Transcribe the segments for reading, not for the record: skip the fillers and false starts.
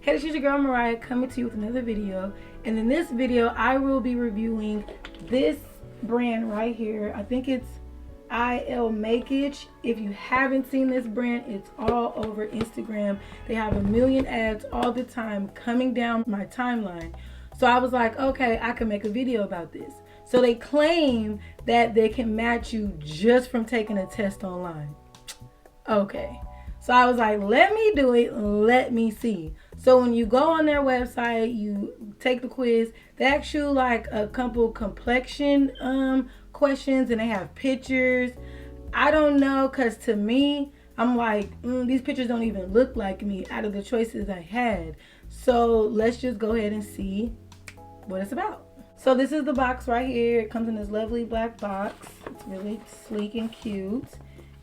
Hey, this is your girl Mariah coming to you with another video. And in this video, I will be reviewing this brand right here. I think it's MAKIAGE. If you haven't seen this brand, it's all over Instagram. They have a million ads all the time coming down my timeline. So I was like, okay, I can make a video about this. So they claim that they can match you just from taking a test online. Okay. So I was like, let me do it, let me see. So when you go on their website, you take the quiz, they ask you like a couple complexion questions and they have pictures. I don't know, cause to me, I'm like, these pictures don't even look like me out of the choices I had. So let's just go ahead and see what it's about. So this is the box right here. It comes in this lovely black box. It's really sleek and cute.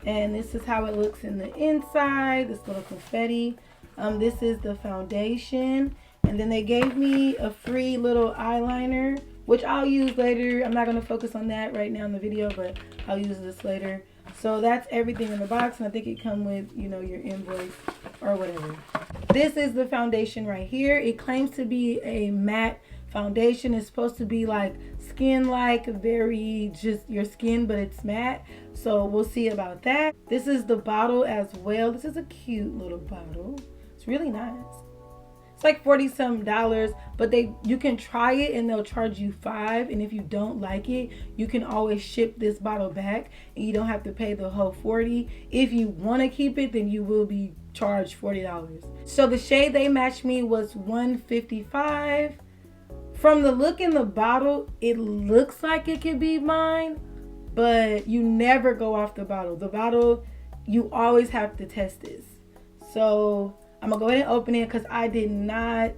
And this is how it looks in the inside, this little confetti. This is the foundation. And then they gave me a free little eyeliner, which I'll use later. I'm not going to focus on that right now in the video, but I'll use this later. So that's everything in the box. And I think it comes with, you know, your invoice or whatever. This is the foundation right here. It claims to be a matte foundation. Is supposed to be like skin-like, very just your skin, but it's matte. So we'll see about that. This is the bottle as well. This is a cute little bottle. It's really nice. It's like $40-some, but you can try it and they'll charge you $5. And if you don't like it, you can always ship this bottle back and you don't have to pay the whole $40. If you want to keep it, then you will be charged $40. So the shade they matched me was 155. From the look in the bottle, it looks like it could be mine, but you never go off the bottle. The bottle, you always have to test this. So I'm gonna go ahead and open it because I did not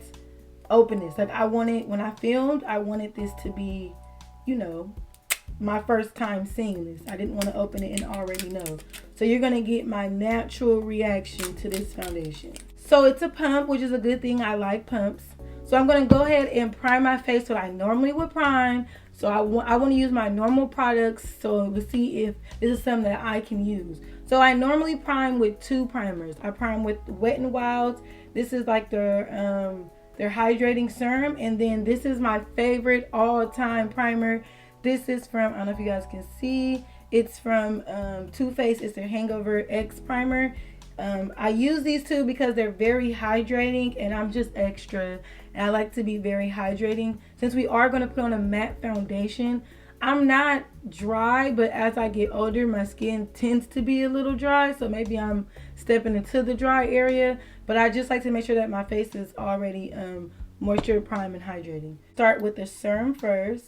open this. Like when I filmed, I wanted this to be, you know, my first time seeing this. I didn't want to open it and already know. So you're gonna get my natural reaction to this foundation. So it's a pump, which is a good thing. I like pumps. So I'm going to go ahead and prime my face what I normally would prime. So I want to use my normal products, so we'll see if this is something that I can use. So I normally prime with 2 primers. I prime with Wet n Wild's. This is like their hydrating serum. And then this is my favorite all-time primer. This is from, I don't know if you guys can see, it's from Too Faced. It's their Hangover X primer. I use these 2 because they're very hydrating and I'm just extra and I like to be very hydrating. Since we are going to put on a matte foundation, I'm not dry, but as I get older my skin tends to be a little dry, so maybe I'm stepping into the dry area, but I just like to make sure that my face is already moisture prime and hydrating. Start with the serum first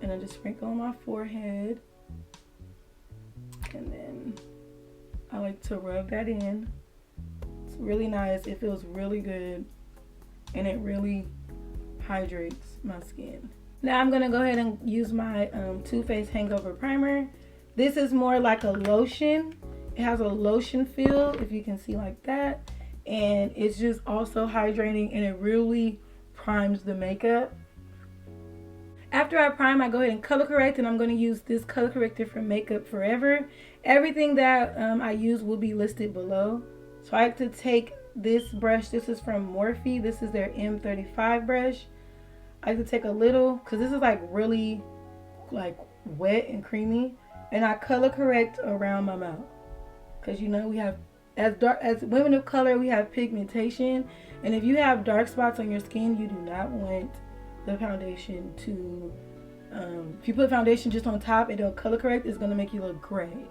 and then just sprinkle on my forehead, and then I like to rub that in. It's really nice. It feels really good. And it really hydrates my skin. Now I'm going to go ahead and use my Too Faced Hangover Primer. This is more like a lotion. It has a lotion feel, if you can see like that. And it's just also hydrating and it really primes the makeup. After I prime, I go ahead and color correct, and I'm going to use this color corrector from Makeup Forever. Everything that I use will be listed below. So I like to take this brush. This is from Morphe. This is their M35 brush. I like to take a little, because this is like really like wet and creamy, and I color correct around my mouth. Because you know we have, as women of color, we have pigmentation, and if you have dark spots on your skin, you do not want the foundation to if you put foundation just on top and don't color correct, it's going to make you look gray.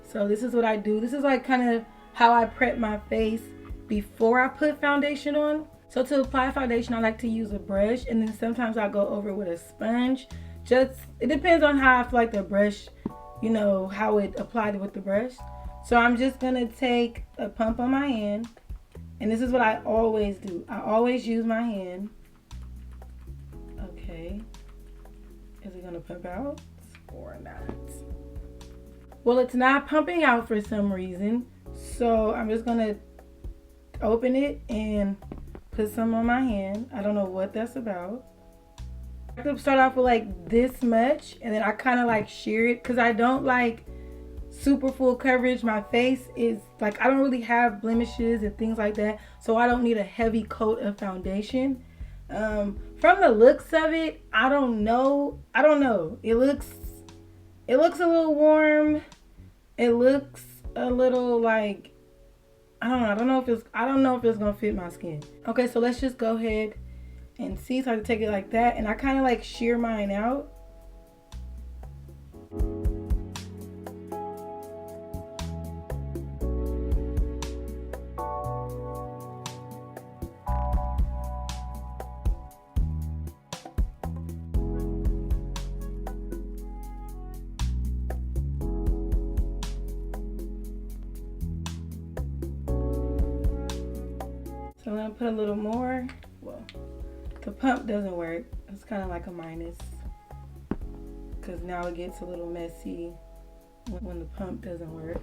So this is what I do. This is like kind of how I prep my face before I put foundation on. So to apply foundation, I like to use a brush, and then sometimes I go over with a sponge. Just, it depends on how I feel like the brush, you know, how it applied with the brush. So I'm just going to take a pump on my hand, and this is what I always do. I always use my hand. Okay, is it gonna pump out or not? Well, it's not pumping out for some reason, so I'm just gonna open it and put some on my hand. I don't know what that's about. I like to start off with like this much, and then I kind of like shear it because I don't like super full coverage. My face is like, I don't really have blemishes and things like that, so I don't need a heavy coat of foundation. From the looks of it, I don't know. It looks a little warm. It looks a little like, I don't know if it's gonna fit my skin. Okay, so let's just go ahead and see. So I can take it like that, and I kind of like shear mine out. So I'm gonna put a little more. Well, the pump doesn't work. It's kind of like a minus, because now it gets a little messy when the pump doesn't work.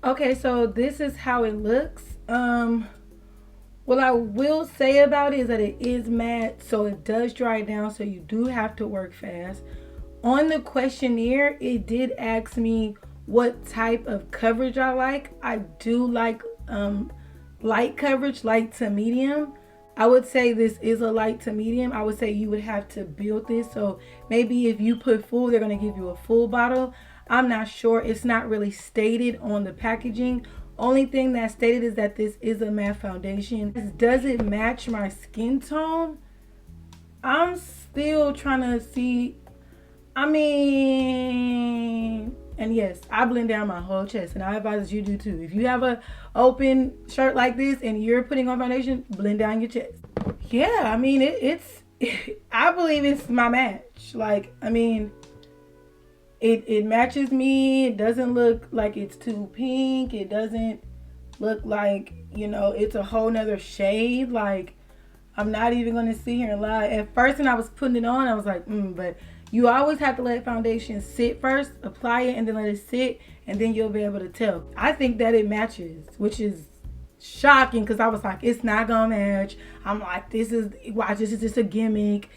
Okay, so this is how it looks. What I will say about it is that it is matte, so it does dry down, so you do have to work fast. On the questionnaire, it did ask me what type of coverage I like. I do like light coverage, light to medium. I would say this is a light to medium. I would say you would have to build this, so maybe if you put full, they're going to give you a full bottle. I'm not sure. It's not really stated on the packaging. Only thing that's stated is that this is a matte foundation. Does it match my skin tone? I'm still trying to see. I mean, and yes, I blend down my whole chest, and I advise you do too. If you have a open shirt like this and you're putting on foundation, blend down your chest. Yeah, I mean, it's I believe it's my match. Like, I mean, It matches me. It doesn't look like it's too pink. It doesn't look like, you know, it's a whole nother shade. Like, I'm not even going to sit here and lie. At first, when I was putting it on, I was like, but you always have to let foundation sit first, apply it, and then let it sit, and then you'll be able to tell. I think that it matches, which is shocking, because I was like, it's not going to match. I'm like, this is just a gimmick.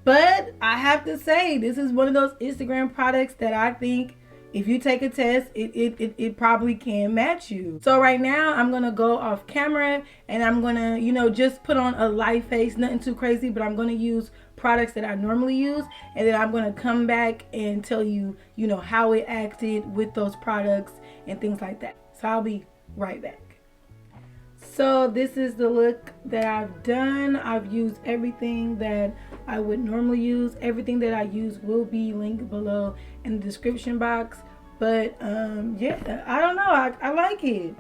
But I have to say, this is one of those Instagram products that I think if you take a test, it probably can match you. So right now, I'm going to go off camera and I'm going to, you know, just put on a light face, nothing too crazy, but I'm going to use products that I normally use. And then I'm going to come back and tell you, you know, how it acted with those products and things like that. So I'll be right back. So this is the look that I've done. I've used everything that I would normally use. Everything that I use will be linked below in the description box. But yeah, I don't know. I like it.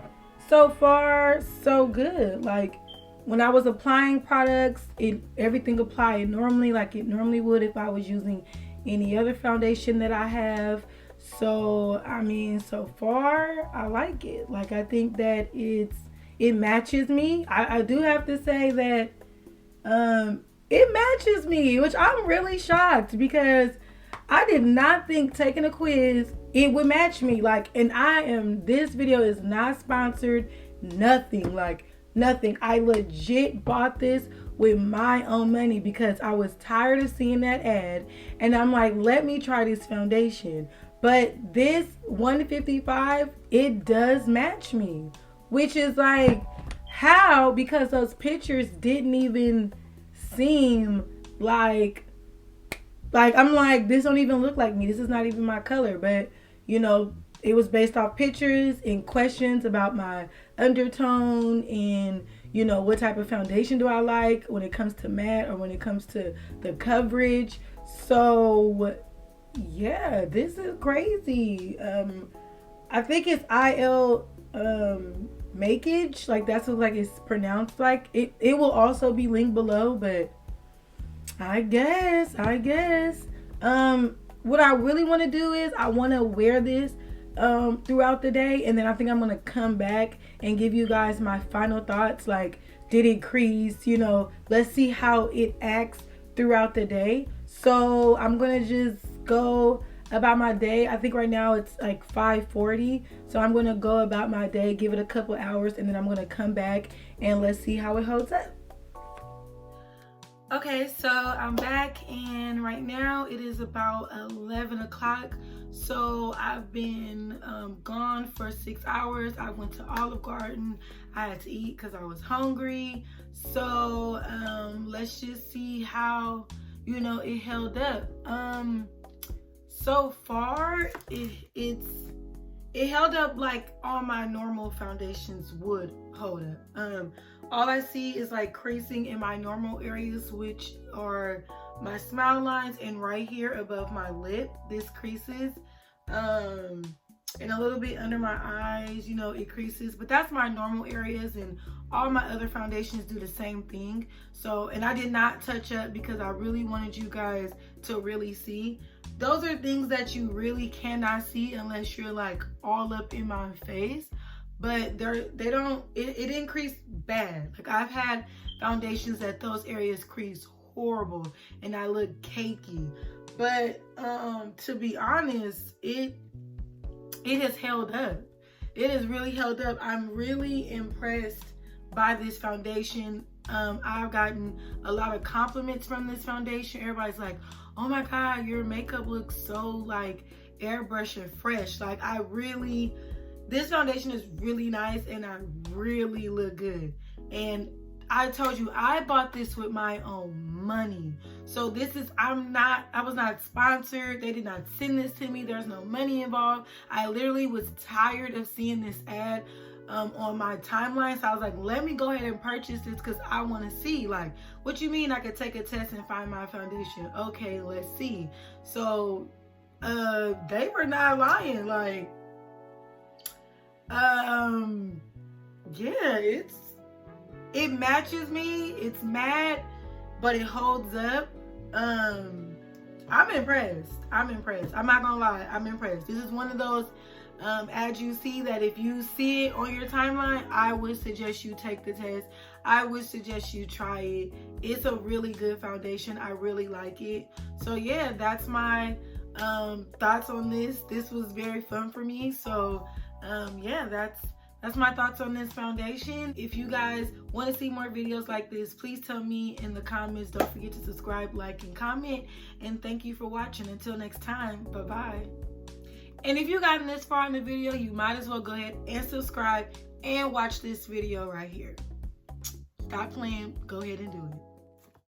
So far, so good. Like, when I was applying products, everything applied normally, like it normally would if I was using any other foundation that I have. So, I mean, so far, I like it. Like, I think that it matches me. I do have to say that it matches me, which I'm really shocked, because I did not think taking a quiz it would match me. Like, and this video is not sponsored, nothing, like nothing. I legit bought this with my own money because I was tired of seeing that ad, and I'm like, let me try this foundation. But this 155, it does match me, which is like, how? Because those pictures didn't even seem like I'm like, this don't even look like me. This is not even my color. But, you know, it was based off pictures and questions about my undertone and, you know, what type of foundation do I like when it comes to matte or when it comes to the coverage. So, yeah, this is crazy. I think it's MAKIAGE, like that's what like it's pronounced like. It will also be linked below, but I guess what I really want to do is I want to wear this throughout the day, and then I think I'm gonna come back and give you guys my final thoughts. Like, did it crease? You know, let's see how it acts throughout the day. So I'm gonna just go about my day. I think right now it's like 5:40, so I'm gonna go about my day, give it a couple hours, and then I'm gonna come back and let's see how it holds up. Okay, so I'm back, and right now it is about 11 o'clock. So I've been gone for 6 hours. I went to Olive Garden. I had to eat because I was hungry. So let's just see how, you know, it held up. So far it held up like all my normal foundations would hold up. All I see is like creasing in my normal areas, which are my smile lines and right here above my lip, this creases. And a little bit under my eyes, you know, it creases, but that's my normal areas, and all my other foundations do the same thing. So, and I did not touch up because I really wanted you guys to really see. Those are things that you really cannot see unless you're like all up in my face. But it didn't crease bad. Like, I've had foundations that those areas crease horrible and I look cakey. But to be honest, it has held up. It has really held up. I'm really impressed by this foundation. I've gotten a lot of compliments from this foundation. Everybody's like, oh my God, your makeup looks so like airbrush and fresh. Like, this foundation is really nice and I really look good. And I told you, I bought this with my own money. So I was not sponsored. They did not send this to me. There's no money involved. I literally was tired of seeing this ad on my timeline. So I was like, let me go ahead and purchase this because I want to see, like, what you mean I could take a test and find my foundation? Okay, let's see. So they were not lying. Like, yeah, it matches me. It's matte, but it holds up. I'm impressed. I'm not gonna lie, I'm impressed. This is one of those ads you see that if you see it on your timeline, I would suggest you take the test. I would suggest you try it. It's a really good foundation. I really like it. So yeah, that's my thoughts on this. This was very fun for me. So yeah, that's my thoughts on this foundation. If you guys want to see more videos like this, please tell me in the comments. Don't forget to subscribe, like, and comment. And thank you for watching. Until next time, bye-bye. And if you gotten this far in the video, you might as well go ahead and subscribe and watch this video right here. Stop playing. Go ahead and do it.